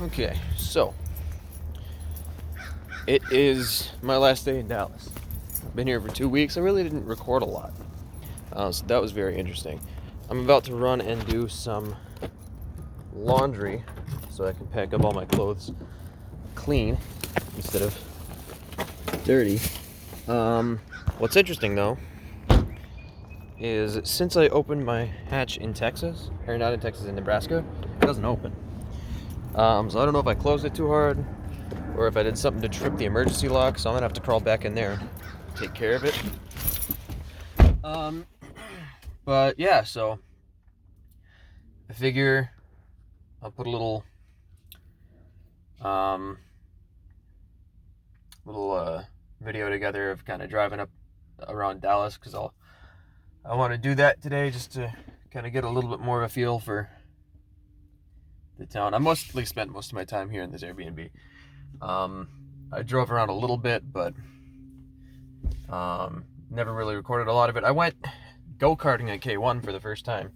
Okay, so it is my last day in Dallas. I've been here for 2 weeks. I really didn't record a lot, so that was very interesting. I'm about to run and do some laundry so I can pack up all my clothes clean instead of dirty. What's interesting though is since I opened my hatch in Texas, or not in Texas, in Nebraska, it doesn't open. So I don't know if I closed it too hard or if I did something to trip the emergency lock, so I'm gonna have to crawl back in there, take care of it. Um, but yeah, so I figure I'll put a um, little video together of kind of driving up around Dallas because I want to do that today just to kind of get a little bit more of a feel for the town. I mostly spent most of my time here in this Airbnb. I drove around a little bit, but never really recorded a lot of it. I went go-karting at K1 for the first time.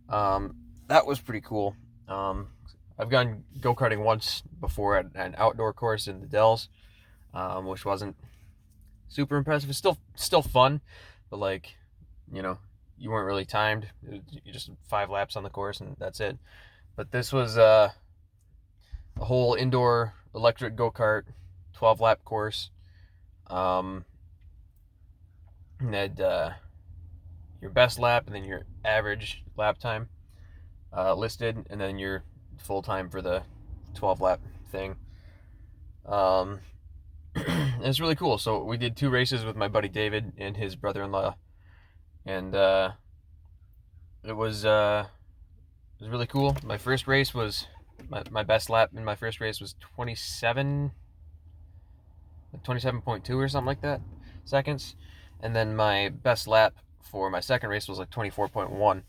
That was pretty cool. I've gone go-karting once before at an outdoor course in the Dells, which wasn't super impressive. It's still fun, but like, you weren't really timed. You just 5 laps on the course and that's it. But this was a whole indoor electric go-kart, 12-lap course. And had your best lap and then your average lap time listed, and then your full time for the 12 lap thing. It's really cool. So we did 2 races with my buddy David and his brother-in-law, and it was really cool. My first race was my best lap in my first race was 27.2 or something like that seconds, and then my best lap for my second race was like 24.1.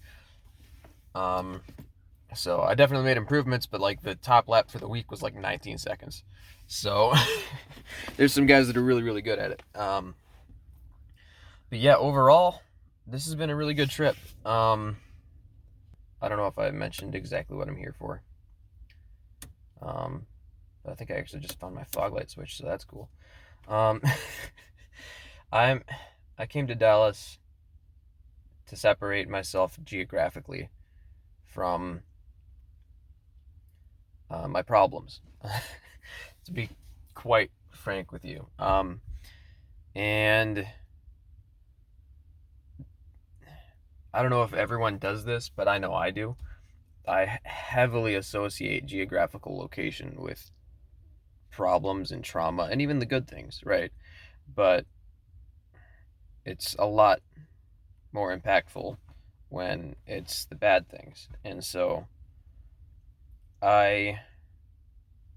So I definitely made improvements, but like the top lap for the week was like 19 seconds. So there's some guys that are really, really good at it. But yeah, overall, this has been a really good trip. I don't know if I mentioned exactly what I'm here for. But I think I actually just found my fog light switch, so that's cool. I came to Dallas to separate myself geographically from my problems, to be quite frank with you. And I don't know if everyone does this, but I know I do. I heavily associate geographical location with problems and trauma and even the good things, right? But it's a lot more impactful when it's the bad things. And so I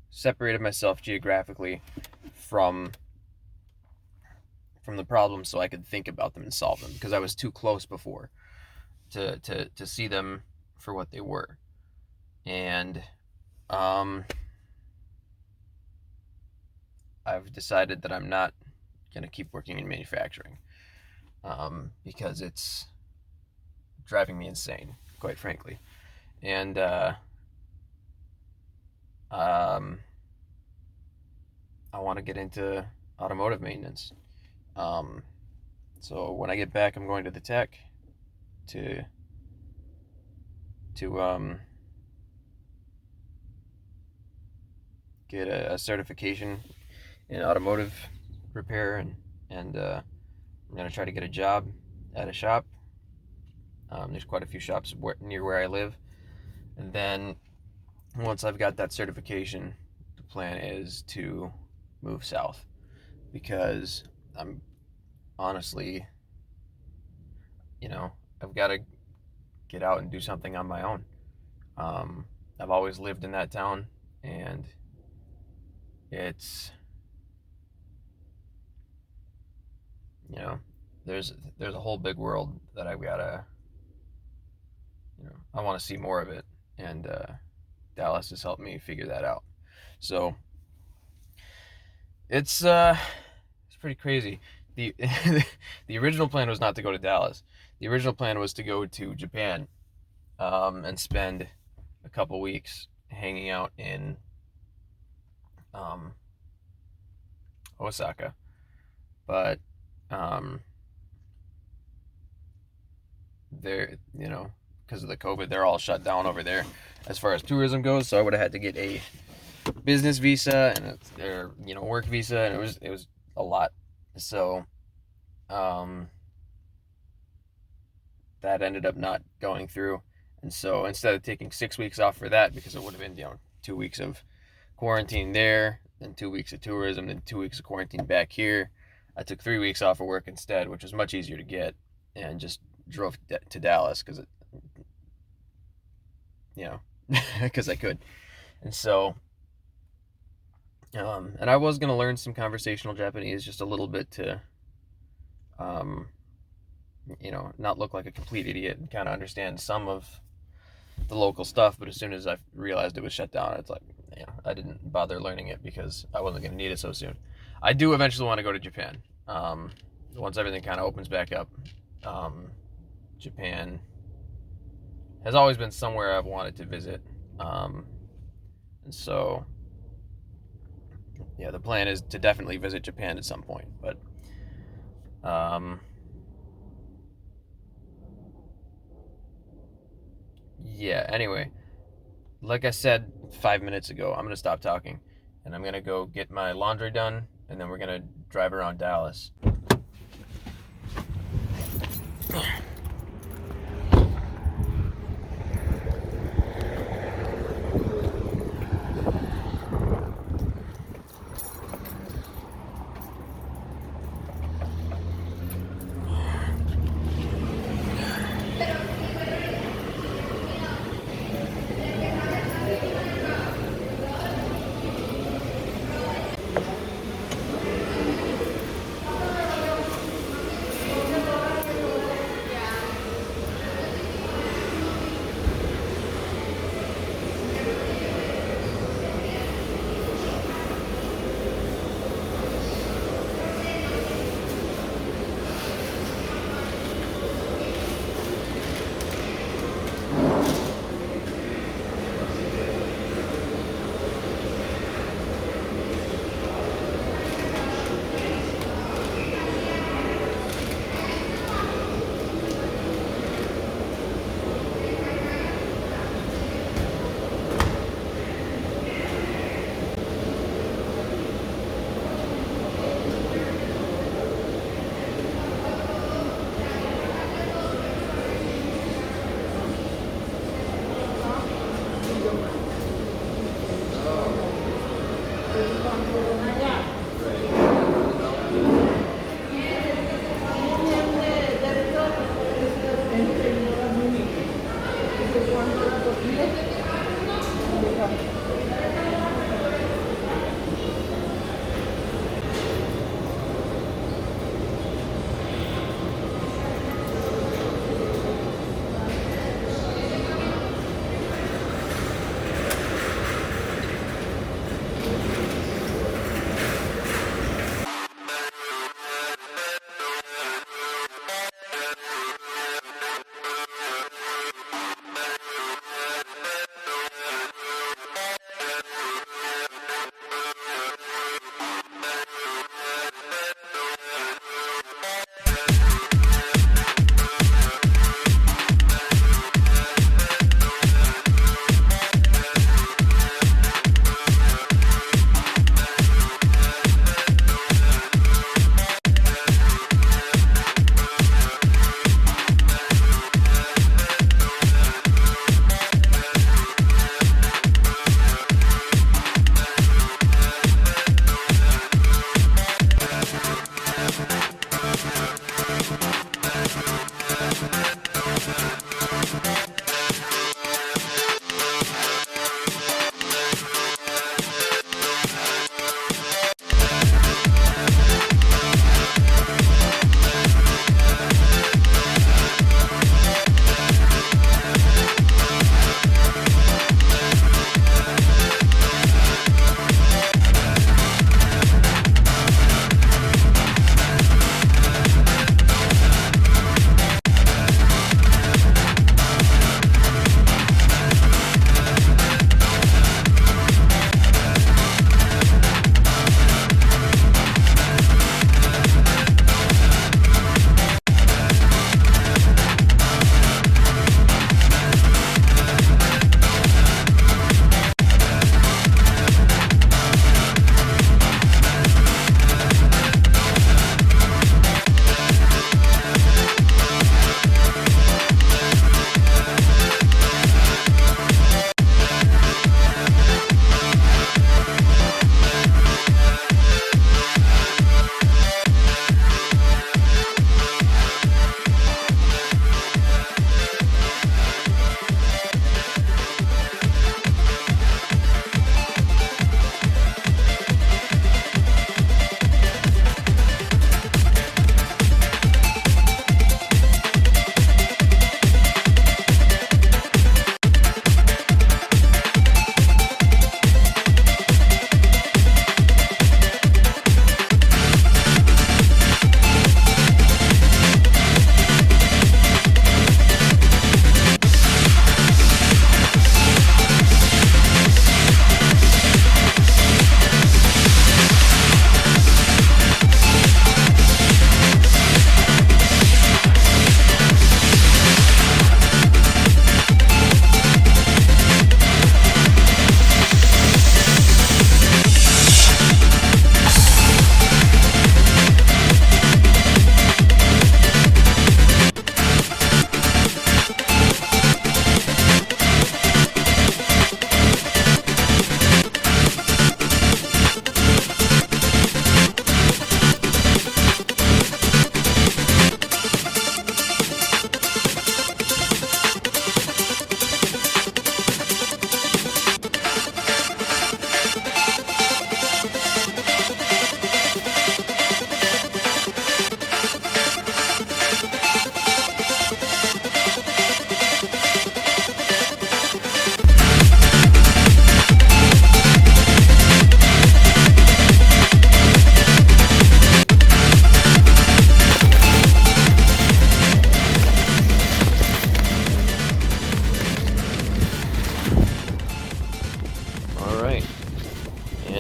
separated myself geographically from the problems so I could think about them and solve them, because I was too close before to see them for what they were. And I've decided that I'm not going to keep working in manufacturing because it's driving me insane, quite frankly. And I want to get into automotive maintenance. So when I get back, I'm going to the tech to get a certification in automotive repair, and I'm gonna try to get a job at a shop. There's quite a few shops near where I live, and then once I've got that certification, the plan is to move south, because I'm honestly, I've got to get out and do something on my own. I've always lived in that town, and it's, there's a whole big world that I've gotta, I want to see more of it, and Dallas has helped me figure that out. So it's pretty crazy. the The original plan was not to go to Dallas. The original plan was to go to Japan, and spend a couple weeks hanging out in um, Osaka, but um, they're, because of the COVID, they're all shut down over there as far as tourism goes. So I would have had to get a business visa and their work visa, and it was a lot. So that ended up not going through. And so instead of taking 6 weeks off for that, because it would have been 2 weeks of quarantine there, then 2 weeks of tourism, then 2 weeks of quarantine back here, I took 3 weeks off of work instead, which was much easier to get, and just drove to Dallas because because I could. And so and I was going to learn some conversational Japanese, just a little bit, to not look like a complete idiot and kind of understand some of the local stuff. But as soon as I realized it was shut down, it's like, I didn't bother learning it because I wasn't going to need it so soon. I do eventually want to go to Japan. Once everything kind of opens back up. Japan has always been somewhere I've wanted to visit. And so, the plan is to definitely visit Japan at some point. But anyway, like I said 5 minutes ago, I'm going to stop talking and I'm going to go get my laundry done, and then we're going to drive around Dallas.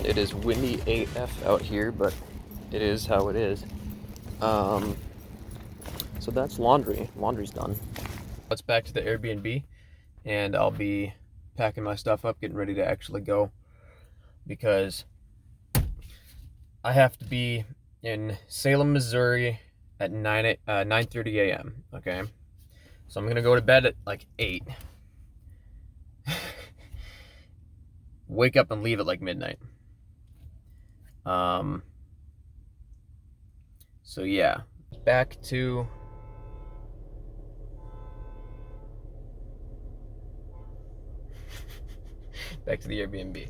It is windy AF out here, but it is how it is. So that's laundry. Laundry's done. Let's back to the Airbnb, and I'll be packing my stuff up, getting ready to actually go, because I have to be in Salem, Missouri at 9:30 a.m. Okay, so I'm gonna go to bed at like 8. Wake up and leave at like midnight. So yeah, back to the Airbnb.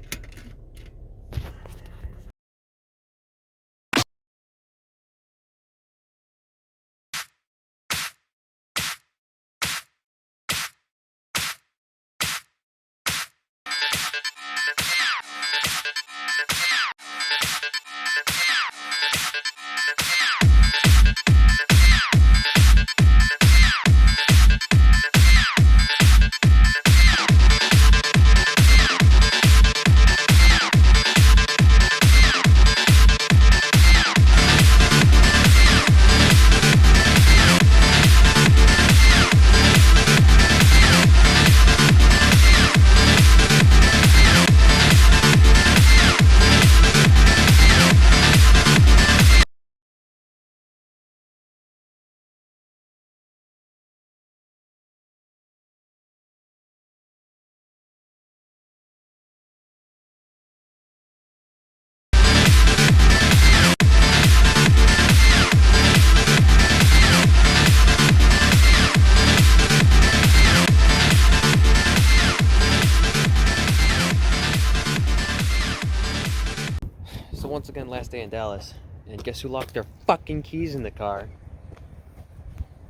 So once again, last day in Dallas, and guess who locked their fucking keys in the car?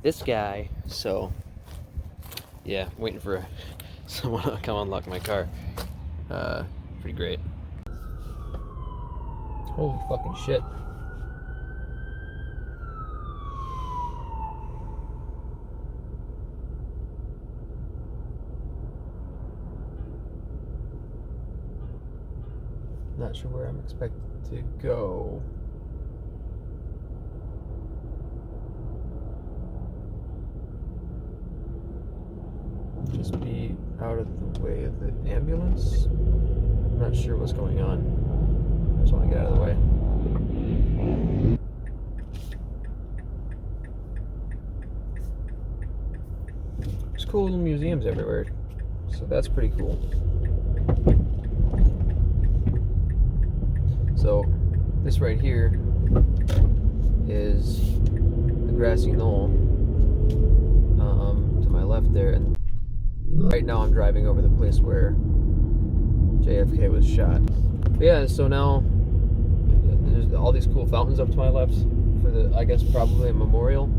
This guy. So yeah, waiting for someone to come unlock my car. Pretty great. Holy fucking shit. Not sure where I'm expected to go. Just be out of the way of the ambulance. I'm not sure what's going on. I just want to get out of the way. There's cool little museums everywhere, so that's pretty cool. So this right here is the grassy knoll to my left there, and right now I'm driving over the place where JFK was shot. But yeah, so now there's all these cool fountains up to my left for the, I guess, probably a memorial.